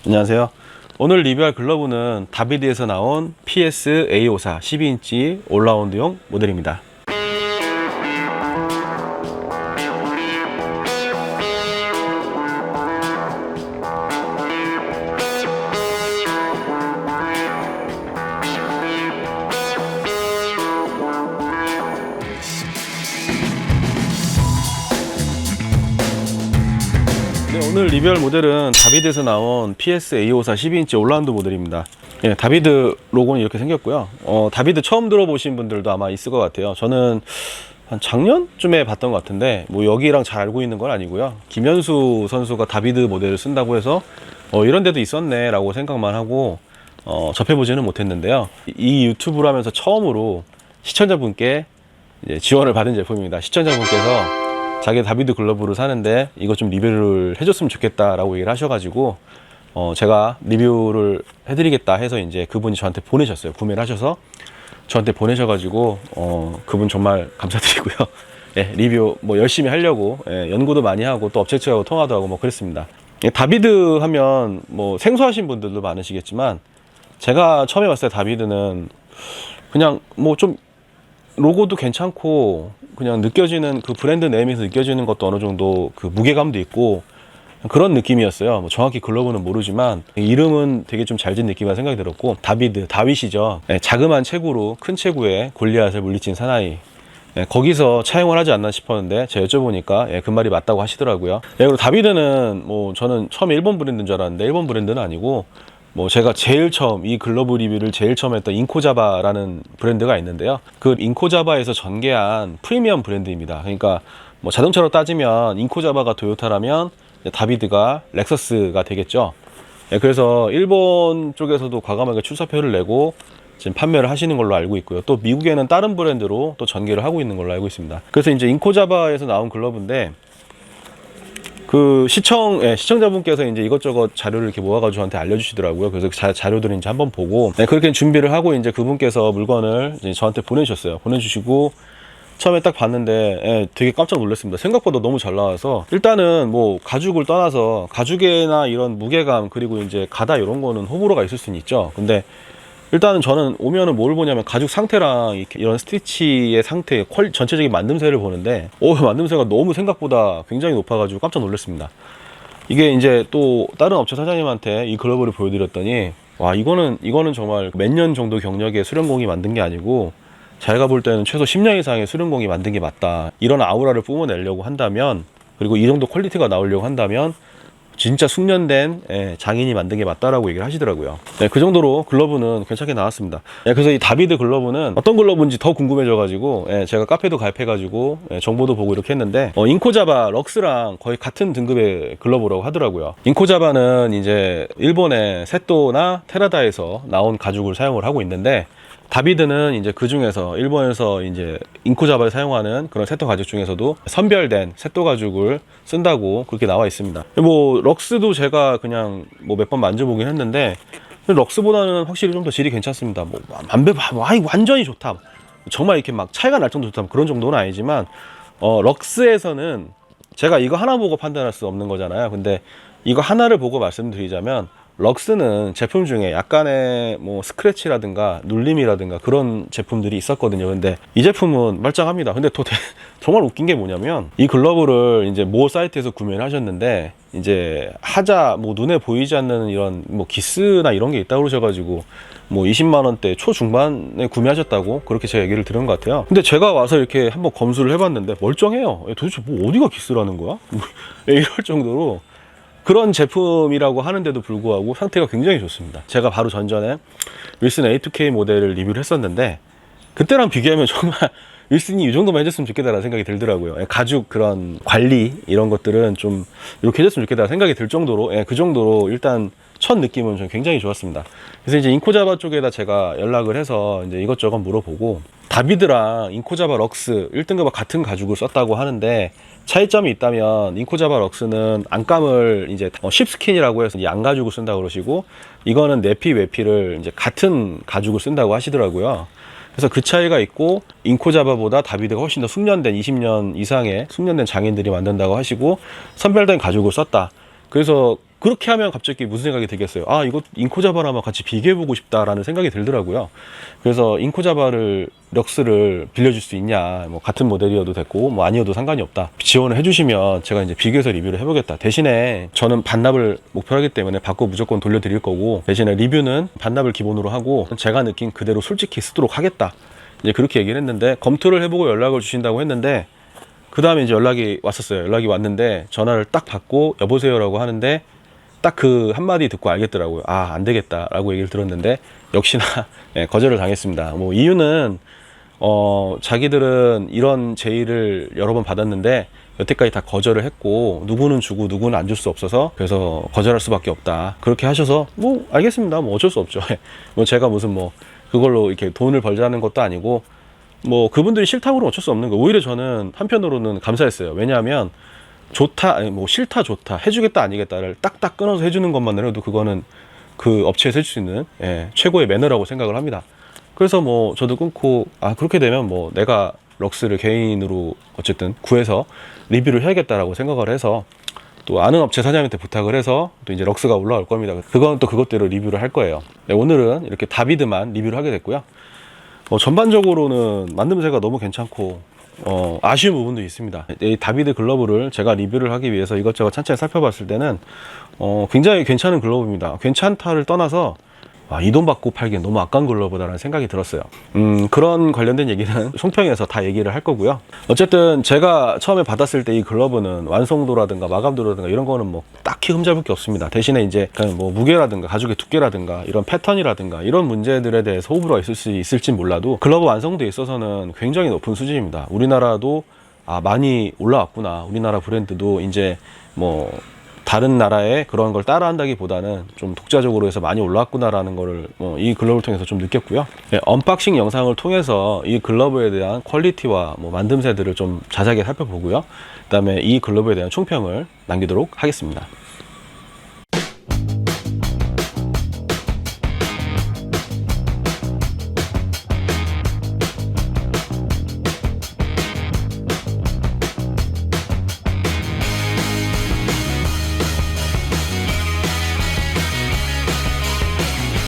안녕하세요. 오늘 리뷰할 글러브는 다비드에서 나온 PS A54 12인치 올라운드용 모델입니다. 오늘 리뷰할 모델은 다비드에서 나온 PS A54 12인치 올라운드 모델입니다. 예, 다비드 로고는 이렇게 생겼고요. 다비드 처음 들어보신 분들도 아마 있을 것 같아요. 저는 한 작년쯤에 봤던 것 같은데 뭐 여기랑 잘 알고 있는 건 아니고요. 김현수 선수가 다비드 모델을 쓴다고 해서 이런 데도 있었네 라고 생각만 하고 접해보지는 못했는데요. 이 유튜브를 하면서 처음으로 시청자분께 이제 지원을 받은 제품입니다. 시청자분께서 자기 다비드 글러브를 사는데 이거 좀 리뷰를 해줬으면 좋겠다 라고 얘기를 하셔가지고 제가 리뷰를 해드리겠다 해서 이제 그분이 저한테 보내셨어요. 구매를 하셔서 저한테 보내셔가지고 그분 정말 감사드리고요. 예, 리뷰 뭐 열심히 하려고 연구도 많이 하고 또 업체측하고 통화도 하고 뭐 그랬습니다. 예, 다비드 하면 뭐 생소하신 분들도 많으시겠지만 제가 처음에 봤을 때 다비드는 그냥 뭐 좀 로고도 괜찮고 그냥 느껴지는 그 브랜드 네임에서 느껴지는 것도 어느 정도 그 무게감도 있고 그런 느낌이었어요. 뭐 정확히 글러브는 모르지만 이름은 되게 좀 잘 진 느낌이라 생각이 들었고, 다비드, 다윗이죠. 자그마한 체구로 큰 체구에 골리앗을 물리친 사나이, 거기서 차용을 하지 않나 싶었는데 제가 여쭤보니까 그 말이 맞다고 하시더라고요. 그리고 다비드는 뭐 저는 처음에 일본 브랜드인 줄 알았는데 일본 브랜드는 아니고, 뭐 제가 제일 처음 이 글러브 리뷰를 제일 처음 했던 인코자바라는 브랜드가 있는데요. 그 인코자바에서 전개한 프리미엄 브랜드입니다. 그러니까 뭐 자동차로 따지면 인코자바가 토요타라면 다비드가 렉서스가 되겠죠. 그래서 일본 쪽에서도 과감하게 출사표를 내고 지금 판매를 하시는 걸로 알고 있고요. 또 미국에는 다른 브랜드로 또 전개를 하고 있는 걸로 알고 있습니다. 그래서 이제 인코자바에서 나온 글러브인데, 그 시청자분께서 이제 이것저것 자료를 이렇게 모아가지고 저한테 알려주시더라고요. 그래서 그 자료들을 이제 한번 보고, 그렇게 준비를 하고 이제 그분께서 물건을 이제 저한테 보내주셨어요. 보내주시고 처음에 딱 봤는데 되게 깜짝 놀랐습니다. 생각보다 너무 잘 나와서, 일단은 뭐 가죽을 떠나서 가죽에나 이런 무게감 그리고 이제 가다 이런 거는 호불호가 있을 수는 있죠. 근데 일단은 저는 오면은 뭘 보냐면 가죽 상태랑 이런 스티치의 상태, 전체적인 만듦새를 보는데 만듦새가 너무 생각보다 굉장히 높아가지고 깜짝 놀랐습니다. 이게 이제 또 다른 업체 사장님한테 이 글러브를 보여드렸더니, 와, 이거는 정말 몇 년 정도 경력의 수련공이 만든 게 아니고 자기가 볼 때는 최소 10년 이상의 수련공이 만든 게 맞다. 이런 아우라를 뿜어내려고 한다면, 그리고 이 정도 퀄리티가 나오려고 한다면 진짜 숙련된 장인이 만든 게 맞다라고 얘기를 하시더라고요. 그 정도로 글러브는 괜찮게 나왔습니다. 그래서 이 다비드 글러브는 어떤 글러브인지 더 궁금해져가지고 제가 카페도 가입해가지고 정보도 보고 이렇게 했는데, 인코자바 럭스랑 거의 같은 등급의 글러브라고 하더라고요. 인코자바는 이제 일본의 세토나 테라다에서 나온 가죽을 사용을 하고 있는데, 다비드는 이제 그 중에서 일본에서 이제 인코자바를 사용하는 그런 세토 가죽 중에서도 선별된 세토 가죽을 쓴다고 그렇게 나와 있습니다. 뭐 럭스도 제가 그냥 뭐 몇 번 만져보긴 했는데 럭스보다는 확실히 좀 더 질이 괜찮습니다. 뭐 완전히 좋다, 정말 이렇게 막 차이가 날 정도 좋다, 그런 정도는 아니지만 럭스에서는 제가 이거 하나 보고 판단할 수 없는 거잖아요. 근데 이거 하나를 보고 말씀드리자면, 럭스는 제품 중에 약간의 뭐 스크래치라든가 눌림이라든가 그런 제품들이 있었거든요. 근데 이 제품은 말짱합니다. 근데 또 정말 웃긴 게 뭐냐면, 이 글러브를 이제 모 사이트에서 구매를 하셨는데 이제 하자 뭐 눈에 보이지 않는 이런 뭐 기스나 이런 게 있다고 그러셔가지고 뭐 20만 원대 초중반에 구매하셨다고 그렇게 제가 얘기를 들은 것 같아요. 근데 제가 와서 이렇게 한번 검수를 해봤는데 멀쩡해요. 도대체 뭐 어디가 기스라는 거야? 이럴 정도로 그런 제품이라고 하는데도 불구하고 상태가 굉장히 좋습니다. 제가 바로 전전에 윌슨 A2K 모델을 리뷰를 했었는데 그때랑 비교하면 정말 윌슨이 이 정도만 해줬으면 좋겠다라는 생각이 들더라고요. 가죽 그런 관리 이런 것들은 좀 이렇게 해줬으면 좋겠다는 생각이 들 정도로, 그 정도로 일단 첫 느낌은 좀 굉장히 좋았습니다. 그래서 이제 인코자바 쪽에다 제가 연락을 해서 이제 이것저것 물어보고, 다비드랑 인코자바 럭스 1등급과 같은 가죽을 썼다고 하는데, 차이점이 있다면 인코자바 럭스는 안감을 이제 쉽스킨이라고 해서 양 가죽을 쓴다고 그러시고, 이거는 내피 외피를 이제 같은 가죽을 쓴다고 하시더라고요. 그래서 그 차이가 있고, 인코자바보다 다비드가 훨씬 더 숙련된 20년 이상의 숙련된 장인들이 만든다고 하시고, 선별된 가죽을 썼다. 그래서 그렇게 하면 갑자기 무슨 생각이 들겠어요? 아, 이거 인코자바랑 한번 같이 비교해보고 싶다라는 생각이 들더라고요. 그래서 인코자바를 럭스를 빌려줄 수 있냐, 뭐 같은 모델이어도 됐고 뭐 아니어도 상관이 없다, 지원을 해주시면 제가 이제 비교해서 리뷰를 해보겠다. 대신에 저는 반납을 목표로 하기 때문에 받고 무조건 돌려드릴 거고, 대신에 리뷰는 반납을 기본으로 하고 제가 느낀 그대로 솔직히 쓰도록 하겠다, 이제 그렇게 얘기를 했는데, 검토를 해보고 연락을 주신다고 했는데, 그 다음에 이제 연락이 왔었어요. 연락이 왔는데 전화를 딱 받고 여보세요라고 하는데, 딱 그 한마디 듣고 알겠더라고요. 아, 안 되겠다 라고 얘기를 들었는데, 역시나 네, 거절을 당했습니다. 뭐 이유는 자기들은 이런 제의를 여러 번 받았는데 여태까지 다 거절을 했고, 누구는 주고 누구는 안 줄 수 없어서 그래서 거절할 수밖에 없다, 그렇게 하셔서 뭐 알겠습니다, 뭐 어쩔 수 없죠. 뭐 제가 무슨 뭐 그걸로 이렇게 돈을 벌자는 것도 아니고, 뭐 그분들이 싫다고는 어쩔 수 없는 거. 오히려 저는 한편으로는 감사했어요. 왜냐하면 좋다, 아니 뭐 싫다 좋다, 해주겠다 아니겠다를 딱딱 끊어서 해주는 것만으로도 그거는 그 업체에서 해줄 수 있는 최고의 매너라고 생각을 합니다. 그래서 뭐 저도 끊고, 아 그렇게 되면 뭐 내가 럭스를 개인으로 어쨌든 구해서 리뷰를 해야겠다라고 생각을 해서, 또 아는 업체 사장님한테 부탁을 해서 또 이제 럭스가 올라올 겁니다. 그건 또 그것대로 리뷰를 할 거예요. 네, 오늘은 이렇게 다비드만 리뷰를 하게 됐고요. 전반적으로는 만듦새가 너무 괜찮고 아쉬운 부분도 있습니다. 이 다비드 글러브를 제가 리뷰를 하기 위해서 이것저것 찬찬히 살펴봤을 때는 굉장히 괜찮은 글러브입니다. 괜찮다를 떠나서 이 돈 받고 팔기엔 너무 아까운 글러브다라는 생각이 들었어요. 그런 관련된 얘기는 총평에서 다 얘기를 할 거고요. 어쨌든 제가 처음에 받았을 때 이 글러브는 완성도라든가 마감도라든가 이런 거는 뭐 딱히 흠잡을 게 없습니다. 대신에 이제 뭐 무게라든가 가죽의 두께라든가 이런 패턴이라든가 이런 문제들에 대해서 호불호가 있을 수 있을지 몰라도, 글러브 완성도에 있어서는 굉장히 높은 수준입니다. 우리나라도 많이 올라왔구나, 우리나라 브랜드도 이제 뭐 다른 나라의 그런 걸 따라한다기보다는 좀 독자적으로 해서 많이 올라왔구나라는 거를 이 글러브를 통해서 좀 느꼈고요. 네, 언박싱 영상을 통해서 이 글러브에 대한 퀄리티와 뭐 만듦새들을 좀 자세하게 살펴보고요. 그 다음에 이 글러브에 대한 총평을 남기도록 하겠습니다.